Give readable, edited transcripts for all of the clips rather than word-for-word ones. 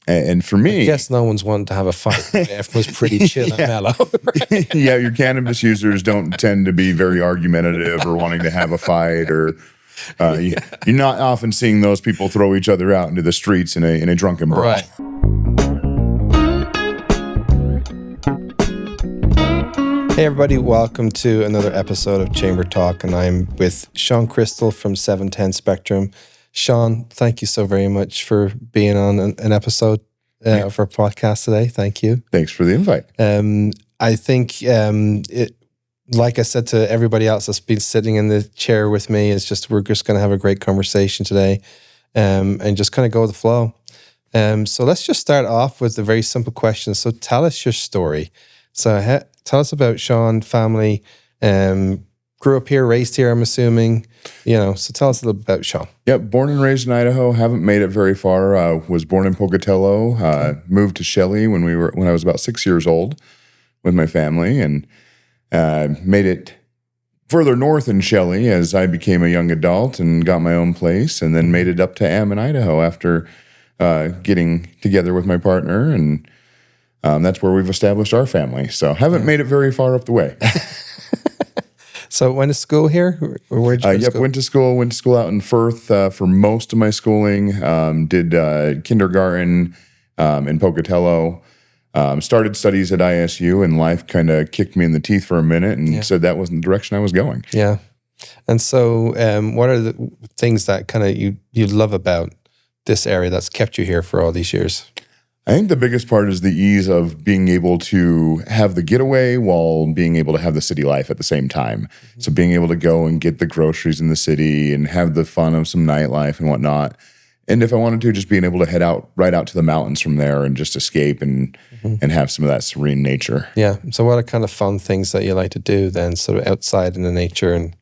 And for me, I guess no one's wanting to have a fight. Everyone's pretty chill and mellow. Right? yeah, your cannabis users don't tend to be very argumentative or wanting to have a fight, or you're not often seeing those people throw each other out into the streets in a drunken brawl. Right. Hey everybody, welcome to another episode of Chamber Talk, and I'm with Sean Cystal from 710 Spectrum. Sean, thank you so very much for being on an episode of our podcast today. Thank you. Thanks for the invite. I think like I said to everybody else that's been sitting in the chair with me, we're just going to have a great conversation today, and just kind of go with the flow. So let's just start off with a very simple question. So tell us your story. So tell us about Sean, family, grew up here, raised here, I'm assuming, so tell us a little bit about Sean. Yep, born and raised in Idaho, haven't made it very far. Was born in Pocatello, moved to Shelley when I was about 6 years old with my family, and made it further north in Shelley as I became a young adult and got my own place, and then made it up to Ammon, Idaho after getting together with my partner, and that's where we've established our family. So haven't made it very far up the way. So went to school here? Or where'd you go to school? Went to school out in Firth for most of my schooling. Did kindergarten in Pocatello. Started studies at ISU, and life kind of kicked me in the teeth for a minute and said that wasn't the direction I was going. Yeah. And so what are the things that kind of you love about this area that's kept you here for all these years? I think the biggest part is the ease of being able to have the getaway while being able to have the city life at the same time. Mm-hmm. So being able to go and get the groceries in the city and have the fun of some nightlife and whatnot. And if I wanted to, just being able to head right out to the mountains from there and just escape and have some of that serene nature. Yeah. So what are kind of fun things that you like to do then, sort of outside in the nature? And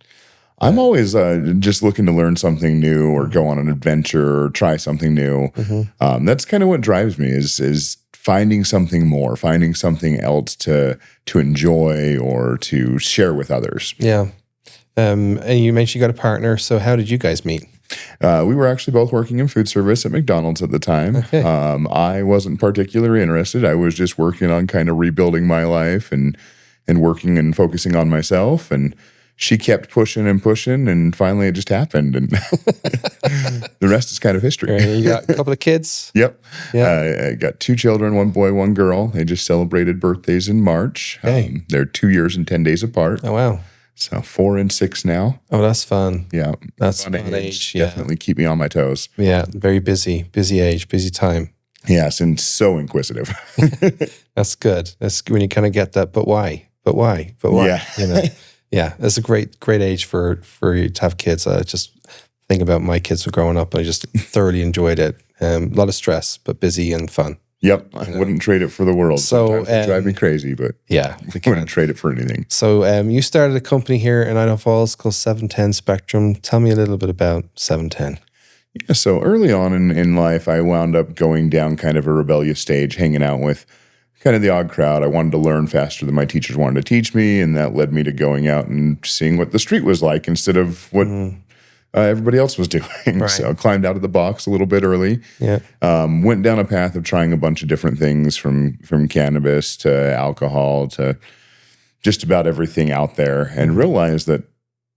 I'm always just looking to learn something new or go on an adventure or try something new. Mm-hmm. That's kind of what drives me is finding something more, finding something else to enjoy or to share with others. Yeah. And you mentioned you got a partner. So how did you guys meet? We were actually both working in food service at McDonald's at the time. Okay. I wasn't particularly interested. I was just working on kind of rebuilding my life and working and focusing on myself, and she kept pushing and pushing, and finally it just happened, and the rest is kind of history. You got a couple of kids? Yep. Yeah. I got 2 children, 1 boy, 1 girl. They just celebrated birthdays in March. Okay. They're 2 years and 10 days apart. Oh, wow. So 4 and 6 now. Oh, that's fun. Yeah. That's fun age. Definitely keep me on my toes. Yeah. Very busy age, busy time. Yes. And so inquisitive. That's good. That's when you kind of get that, but why? Yeah. Yeah. It's a great age for you to have kids. I just think about my kids were growing up, and I just thoroughly enjoyed it. A lot of stress, but busy and fun. Yep, I wouldn't trade it for the world. So sometimes it drive me crazy, but yeah, I wouldn't trade it for anything. So you started a company here in Idaho Falls called 710 Spectrum. Tell me a little bit about 710. Yeah, so early on in life, I wound up going down kind of a rebellious stage, hanging out with kind of the odd crowd. I wanted to learn faster than my teachers wanted to teach me, and that led me to going out and seeing what the street was like instead of what everybody else was doing. Right. So I climbed out of the box a little bit early. Yeah. Went down a path of trying a bunch of different things from cannabis to alcohol to just about everything out there, and realized that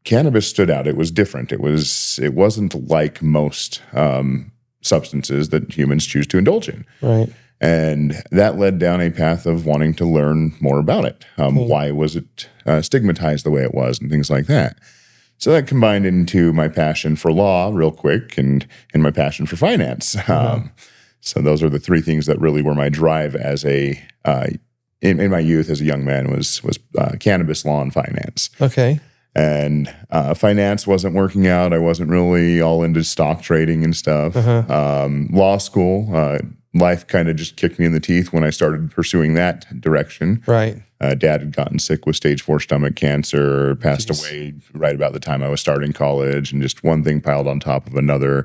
cannabis stood out. It was different. It wasn't like most substances that humans choose to indulge in. Right. And that led down a path of wanting to learn more about it. Why was it stigmatized the way it was, and things like that. So that combined into my passion for law real quick and my passion for finance. So those are the 3 things that really were my drive as in my youth as a young man was cannabis, law, and finance. Okay. And finance wasn't working out. I wasn't really all into stock trading and stuff. Law school, life kind of just kicked me in the teeth when I started pursuing that direction. Right. Dad had gotten sick with stage 4 stomach cancer, passed away right about the time I was starting college, and just one thing piled on top of another.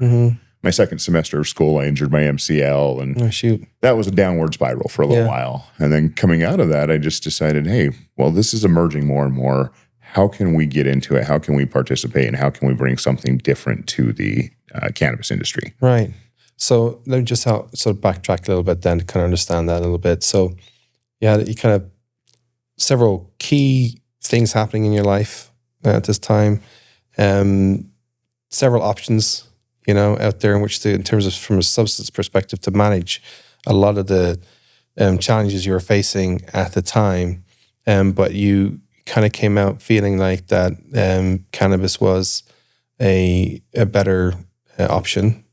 My second semester of school, I injured my MCL, and that was a downward spiral for a little while. And then coming out of that, I just decided, hey, well, this is emerging more and more. How can we get into it? How can we participate? And how can we bring something different to the cannabis industry? Right. So let me just sort of backtrack a little bit then to kind of understand that a little bit. So yeah, you kind of several key things happening in your life at this time, several options, out there in which to, in terms of from a substance perspective, to manage a lot of the challenges you were facing at the time. But you kind of came out feeling like that cannabis was a better option.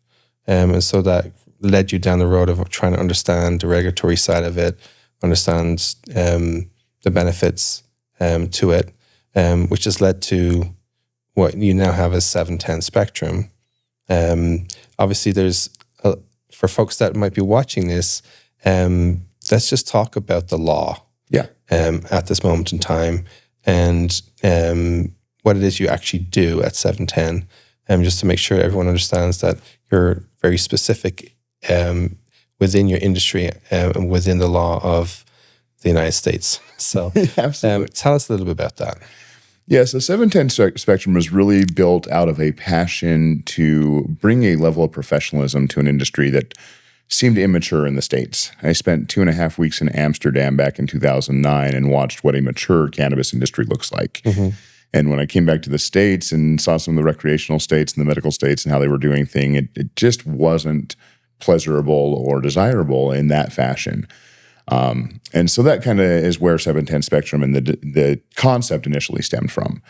And so that led you down the road of trying to understand the regulatory side of it, understand the benefits to it, which has led to what you now have as 710 Spectrum. Obviously, there's, for folks that might be watching this, let's just talk about the law at this moment in time and what it is you actually do at 710, just to make sure everyone understands that you're very specific within your industry and within the law of the United States. So tell us a little bit about that. Yeah, so 710 Spectrum was really built out of a passion to bring a level of professionalism to an industry that seemed immature in the States. I spent 2.5 weeks in Amsterdam back in 2009 and watched what a mature cannabis industry looks like. Mm-hmm. And when I came back to the States and saw some of the recreational states and the medical states and how they were doing things, it just wasn't pleasurable or desirable in that fashion. And so that kind of is where 710 Spectrum and the concept initially stemmed from.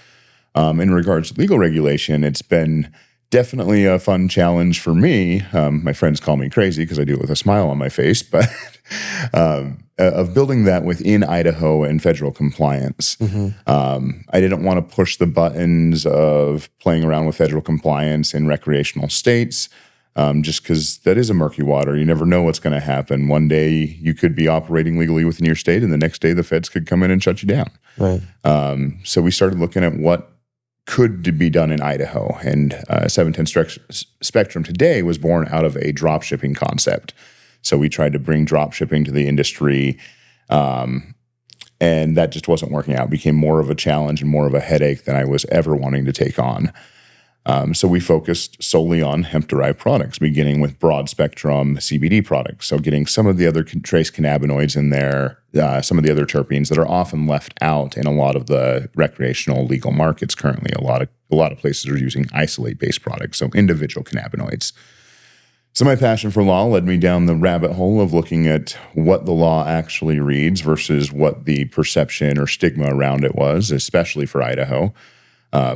In regards to legal regulation, it's been definitely a fun challenge for me. My friends call me crazy because I do it with a smile on my face, but of building that within Idaho and federal compliance. Mm-hmm. I didn't want to push the buttons of playing around with federal compliance in recreational states. Just because that is a murky water. You never know what's going to happen. One day you could be operating legally within your state, and the next day the feds could come in and shut you down. Right. So we started looking at what could be done in Idaho. And 710 Spectrum today was born out of a drop shipping concept. So we tried to bring drop shipping to the industry, and that just wasn't working out. It became more of a challenge and more of a headache than I was ever wanting to take on. So we focused solely on hemp-derived products, beginning with broad-spectrum CBD products. So getting some of the other trace cannabinoids in there, some of the other terpenes that are often left out in a lot of the recreational legal markets currently. A lot of places are using isolate-based products, so individual cannabinoids. So my passion for law led me down the rabbit hole of looking at what the law actually reads versus what the perception or stigma around it was, especially for Idaho.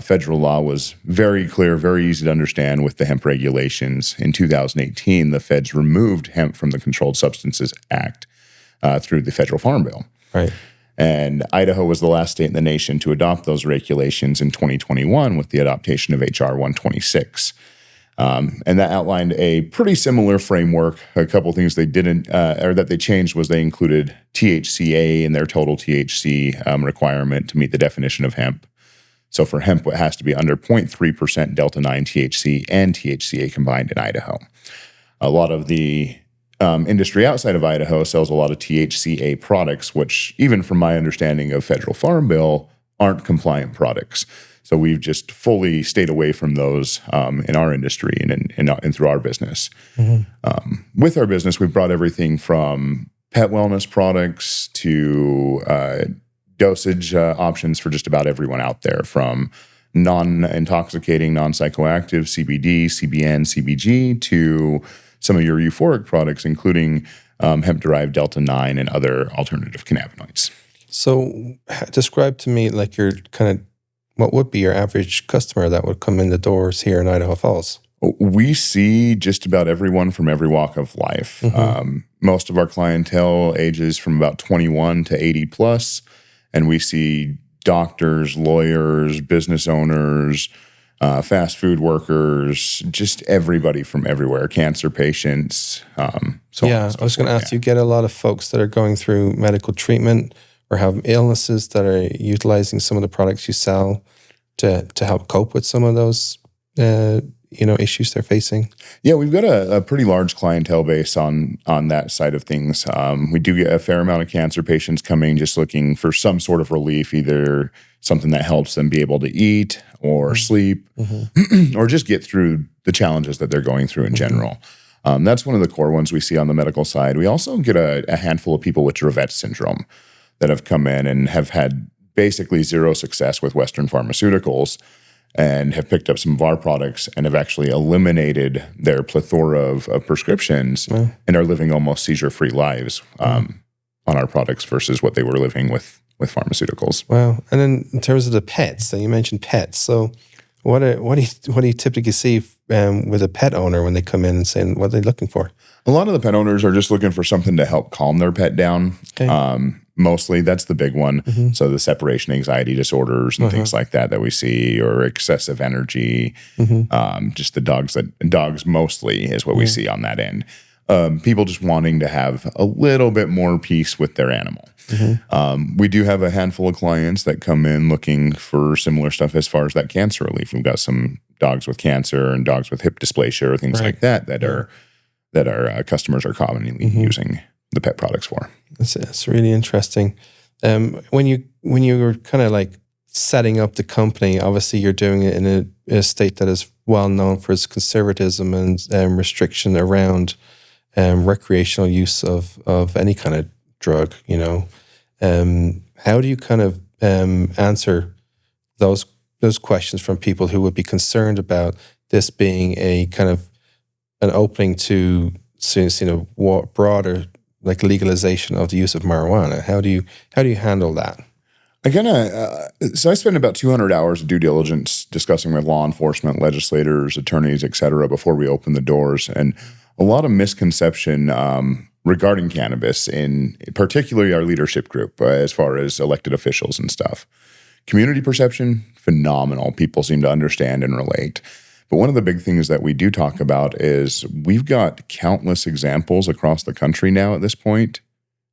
Federal law was very clear, very easy to understand with the hemp regulations. In 2018, the feds removed hemp from the Controlled Substances Act through the Federal Farm Bill. Right. And Idaho was the last state in the nation to adopt those regulations in 2021 with the adoption of HR 126. And that outlined a pretty similar framework. A couple of things they didn't, or that they changed, was they included THCA in their total THC requirement to meet the definition of hemp. So for hemp, it has to be under 0.3% Delta-9 THC and THCA combined in Idaho. A lot of the industry outside of Idaho sells a lot of THCA products, which, even from my understanding of Federal Farm Bill, aren't compliant products. So we've just fully stayed away from those in our industry and through our business. Mm-hmm. With our business, we've brought everything from pet wellness products to dosage options for just about everyone out there, from non-intoxicating, non-psychoactive CBD, CBN, CBG, to some of your euphoric products, including hemp-derived Delta-9 and other alternative cannabinoids. So describe to me like your kind of, what would be your average customer that would come in the doors here in Idaho Falls? We see just about everyone from every walk of life. Mm-hmm. Most of our clientele ages from about 21 to 80 plus. And we see doctors, lawyers, business owners, fast food workers, just everybody from everywhere, cancer patients. I was going to ask, you get a lot of folks that are going through medical treatment or have illnesses that are utilizing some of the products you sell to help cope with some of those issues they're facing? Yeah, we've got a pretty large clientele base on that side of things. We do get a fair amount of cancer patients coming just looking for some sort of relief, either something that helps them be able to eat or sleep, mm-hmm. or just get through the challenges that they're going through in mm-hmm. general. That's one of the core ones we see on the medical side. We also get a handful of people with Dravet syndrome that have come in and have had basically zero success with Western pharmaceuticals and have picked up some of our products and have actually eliminated their plethora of prescriptions and are living almost seizure-free lives on our products versus what they were living with pharmaceuticals. Wow. And then in terms of the pets, so you mentioned pets. So what do you typically see with a pet owner when they come in and saying what are they looking for? A lot of the pet owners are just looking for something to help calm their pet down. Okay. Mostly, that's the big one. Mm-hmm. So the separation anxiety disorders and things like that we see, or excessive energy. Mm-hmm. Just the dogs mostly is what we see on that end. People just wanting to have a little bit more peace with their animal. Mm-hmm. We do have a handful of clients that come in looking for similar stuff as far as that cancer relief. We've got some dogs with cancer and dogs with hip dysplasia or things like that our customers are commonly using the pet products for. That's really interesting. When you were kind of like setting up the company, obviously you're doing it in a state that is well known for its conservatism and restriction around recreational use of any kind of drug. How do you kind of answer those questions from people who would be concerned about this being a kind of an opening to broader like legalization of the use of marijuana? How do you handle that? So I spend about 200 hours of due diligence discussing with law enforcement, legislators, attorneys, et cetera, before we open the doors. And a lot of misconception regarding cannabis, in particularly our leadership group, as far as elected officials and stuff. Community perception, phenomenal. People seem to understand and relate. But one of the big things that we do talk about is we've got countless examples across the country now at this point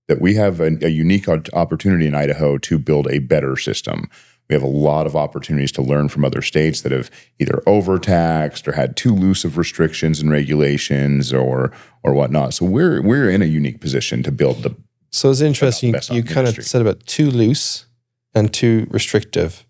that we have a unique opportunity in Idaho to build a better system. We have a lot of opportunities to learn from other states that have either overtaxed or had too loose of restrictions and regulations or whatnot. So we're in a unique position to build the. So it's interesting. You kind of said about too loose and too restrictive.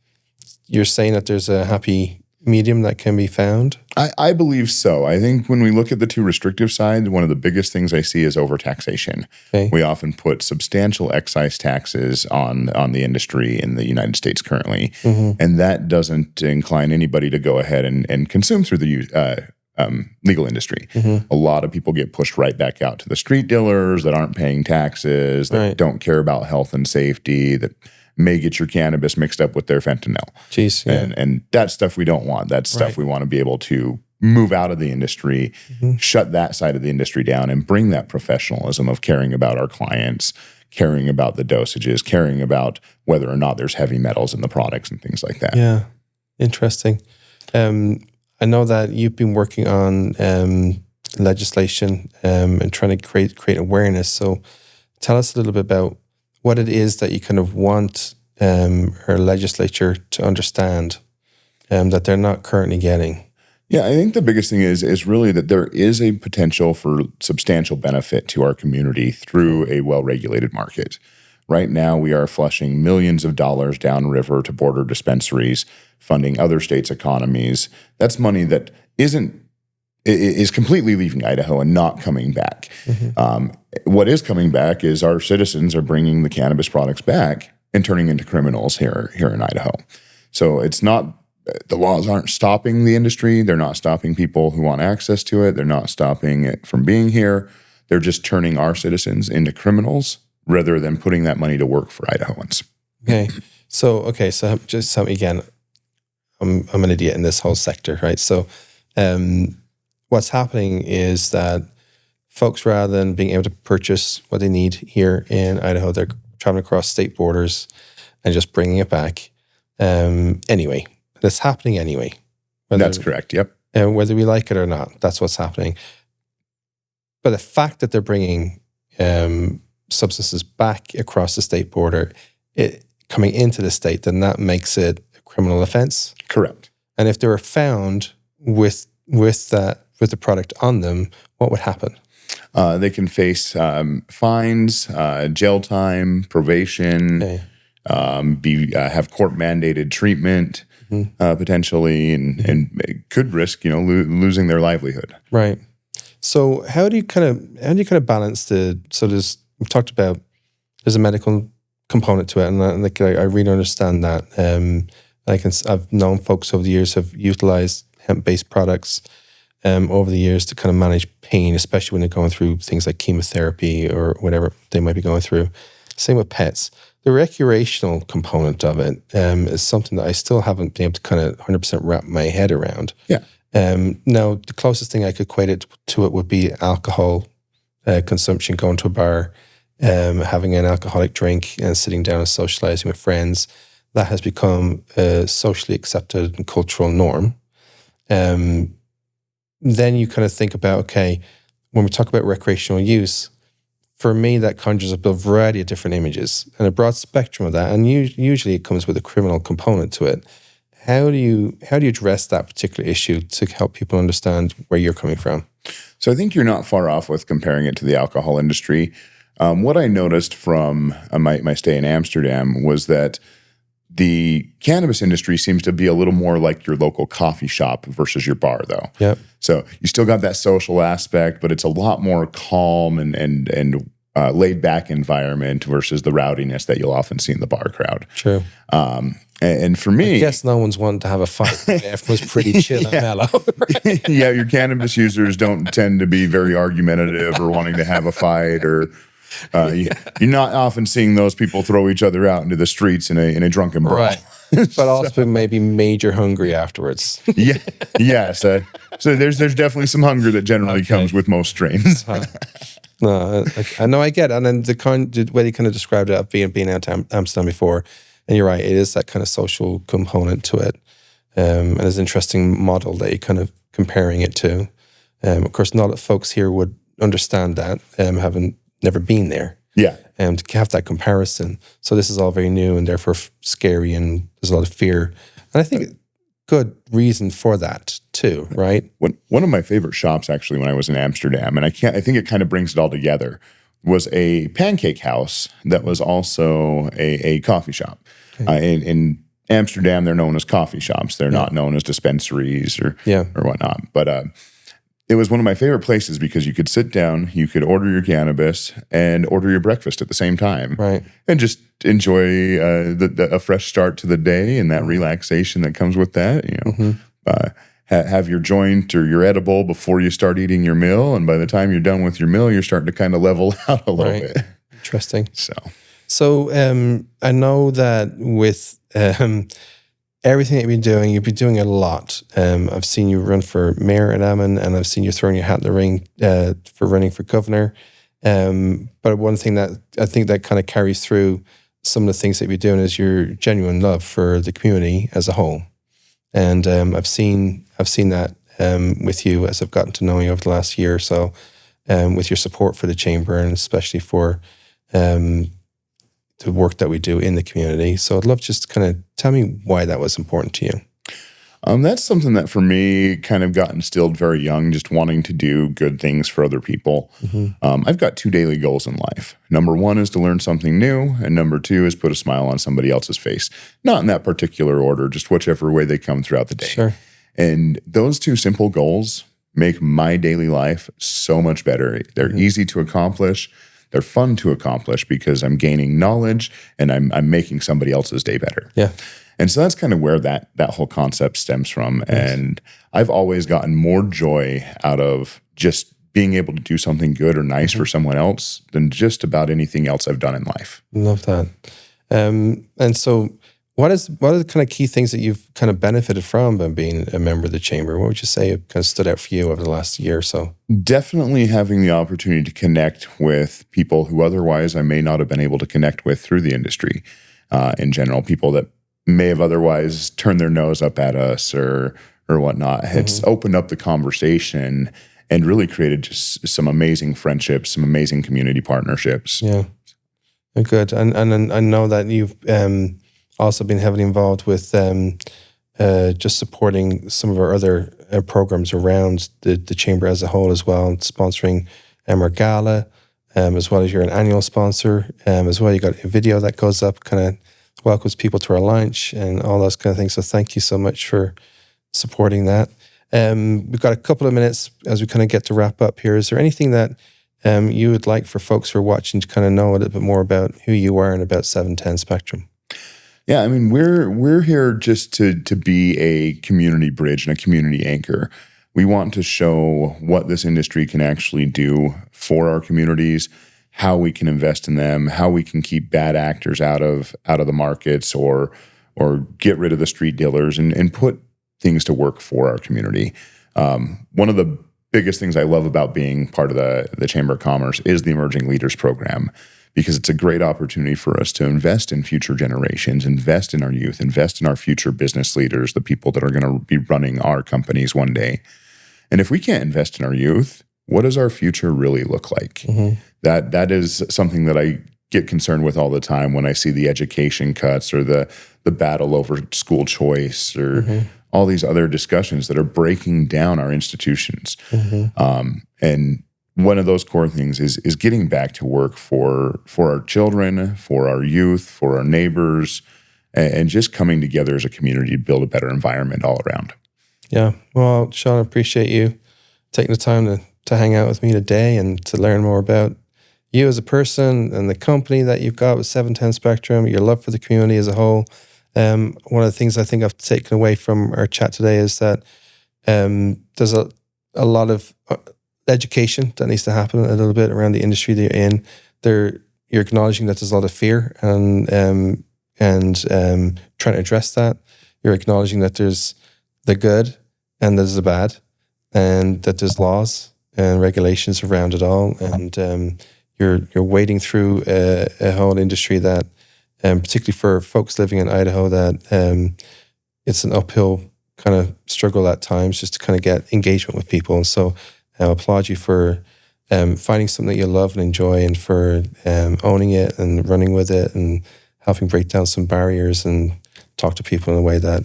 You're saying that there's a happy medium that can be found? I believe so. I think when we look at the too restrictive side, one of the biggest things I see is overtaxation. Okay. We often put substantial excise taxes on the industry in the United States currently, and that doesn't incline anybody to go ahead and consume through the legal industry. A lot of people get pushed right back out to the street dealers that aren't paying taxes, that don't care about health and safety, that may get your cannabis mixed up with their fentanyl. Jeez, yeah. And that's stuff we don't want. That's stuff we want to be able to move out of the industry, shut that side of the industry down, and bring that professionalism of caring about our clients, caring about the dosages, caring about whether or not there's heavy metals in the products and things like that. Yeah, interesting. I know that you've been working on legislation and trying to create awareness. So tell us a little bit about what it is that you kind of want our legislature to understand that they're not currently getting. Yeah, I think the biggest thing is really that there is a potential for substantial benefit to our community through a well-regulated market. Right now, we are flushing millions of dollars downriver to border dispensaries, funding other states' economies. That's money that is completely leaving Idaho and not coming back. What is coming back is our citizens are bringing the cannabis products back and turning into criminals here in Idaho. So it's not, the laws aren't stopping the industry. They're not stopping people who want access to it. They're not stopping it from being here. They're just turning our citizens into criminals rather than putting that money to work for Idahoans. So just tell me again, I'm an idiot in this whole sector, right? So what's happening is that folks, rather than being able to purchase what they need here in Idaho, they're traveling across state borders and just bringing it back. Anyway, that's happening anyway. That's correct, yep. Whether we like it or not, that's what's happening. But the fact that they're bringing substances back across the state border, coming into the state, then that makes it a criminal offense. Correct. And if they were found with the product on them, what would happen? They can face fines, jail time, probation, have court mandated treatment potentially, and could risk losing their livelihood. Right. So how do you kind of balance we've talked about there's a medical component to it, and I really understand that. I've known folks over the years have utilized hemp-based products over the years to kind of manage pain, especially when they're going through things like chemotherapy or whatever they might be going through. Same with pets. The recreational component of it is something that I still haven't been able to kind of 100% wrap my head around. Yeah. Now, the closest thing I could equate it to it would be alcohol consumption, going to a bar, having an alcoholic drink and sitting down and socializing with friends. That has become a socially accepted and cultural norm. Then you kind of think about, okay, when we talk about recreational use, for me, that conjures up a variety of different images and a broad spectrum of that. And usually it comes with a criminal component to it. How do you address that particular issue to help people understand where you're coming from? So I think you're not far off with comparing it to the alcohol industry. What I noticed from my stay in Amsterdam was that the cannabis industry seems to be a little more like your local coffee shop versus your bar, though. Yep. So you still got that social aspect, but it's a lot more calm and laid back environment versus the rowdiness that you'll often see in the bar crowd. True. And for me, I guess no one's wanting to have a fight. Everyone's pretty chill and mellow. Right? Yeah, your cannabis users don't tend to be very argumentative or wanting to have a fight, or you're not often seeing those people throw each other out into the streets in a drunken brawl. Right. But also maybe major hungry afterwards. Yes. So there's definitely some hunger that generally comes with most strains. No, I know, I get it. And then the way you kind of described it, of being out to Amsterdam before, and you're right, it is that kind of social component to it. And it's an interesting model that you're kind of comparing it to. Of course, not a lot of folks here would understand that, having never been there. Yeah. To have that comparison. So this is all very new and therefore scary, and there's a lot of fear. And I think good reason for that too, right? One of my favorite shops, actually, when I was in Amsterdam, and I think it kind of brings it all together, was a pancake house that was also a coffee shop. Okay. In Amsterdam, they're known as coffee shops. They're not known as dispensaries or whatnot. But it was one of my favorite places because you could sit down, you could order your cannabis and order your breakfast at the same time, right? And just enjoy a fresh start to the day and that relaxation that comes with that. You know, have your joint or your edible before you start eating your meal, and by the time you're done with your meal, you're starting to kind of level out a little bit. Interesting. So I know that with everything that you've been doing a lot. I've seen you run for mayor at Ammon, and I've seen you throwing your hat in the ring for running for governor. But one thing that I think that kind of carries through some of the things that you're doing is your genuine love for the community as a whole. And I've seen that with you as I've gotten to know you over the last year or so, with your support for the chamber, and especially for the work that we do in the community. So I'd love just to kind of tell me why that was important to you. That's something that for me kind of got instilled very young, just wanting to do good things for other people. I've got 2 daily goals in life. Number 1 is to learn something new, and number 2 is put a smile on somebody else's face. Not in that particular order, just whichever way they come throughout the day. Sure. And those 2 simple goals make my daily life so much better. They're easy to accomplish. They're fun to accomplish because I'm gaining knowledge and I'm making somebody else's day better. Yeah. And so that's kind of where that whole concept stems from. Yes. And I've always gotten more joy out of just being able to do something good or nice for someone else than just about anything else I've done in life. Love that. And so what are the kind of key things that you've kind of benefited from by being a member of the chamber? What would you say kind of stood out for you over the last year or so? Definitely having the opportunity to connect with people who otherwise I may not have been able to connect with through the industry in general, people that may have otherwise turned their nose up at us or whatnot. It's opened up the conversation and really created just some amazing friendships, some amazing community partnerships. Yeah, good. And I know that you've also been heavily involved with just supporting some of our other programs around the chamber as a whole as well, sponsoring our gala, as well as you're an annual sponsor, as well. You got a video that goes up, kind of welcomes people to our lunch and all those kind of things. So thank you so much for supporting that. We've got a couple of minutes as we kind of get to wrap up here. Is there anything that you would like for folks who are watching to kind of know a little bit more about who you are and about 710 Spectrum? Yeah, I mean, we're here just to be a community bridge and a community anchor. We want to show what this industry can actually do for our communities, how we can invest in them, how we can keep bad actors out of the markets or get rid of the street dealers and put things to work for our community. One of the biggest things I love about being part of the Chamber of Commerce is the Emerging Leaders Program, because it's a great opportunity for us to invest in future generations, invest in our youth, invest in our future business leaders, the people that are going to be running our companies one day. And if we can't invest in our youth, what does our future really look like? That is something that I get concerned with all the time when I see the education cuts or the battle over school choice or all these other discussions that are breaking down our institutions. And one of those core things is getting back to work for our children, for our youth, for our neighbors, and just coming together as a community to build a better environment all around. Yeah. Well, Sean, I appreciate you taking the time to hang out with me today and to learn more about you as a person and the company that you've got with 710 Spectrum, your love for the community as a whole. One of the things I think I've taken away from our chat today is that there's a lot of education that needs to happen a little bit around the industry that you're in. You're acknowledging that there's a lot of fear and trying to address that. You're acknowledging that there's the good and there's the bad, and that there's laws and regulations around it all. And you're wading through a whole industry that, particularly for folks living in Idaho, that it's an uphill kind of struggle at times just to kind of get engagement with people. And so I applaud you for finding something that you love and enjoy, and for owning it and running with it and helping break down some barriers and talk to people in a way that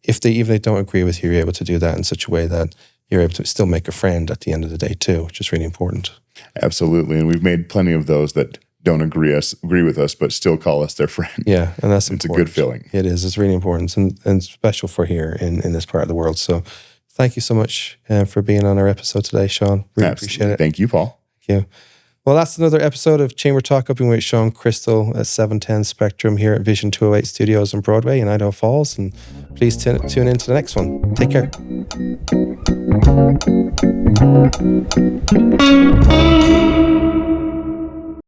if they don't agree with you, you're able to do that in such a way that you're able to still make a friend at the end of the day too, which is really important. Absolutely. And we've made plenty of those that don't agree with us, but still call us their friend. Yeah, and it's important. A good feeling. It is. It's really important and special for here in this part of the world. So thank you so much for being on our episode today, Sean. Really appreciate it. Thank you, Paul. Thank you. Well, that's another episode of Chamber Talk. I've been with Sean Cystal at 710 Spectrum here at Vision 208 Studios on Broadway in Idaho Falls. And please tune in to the next one. Take care.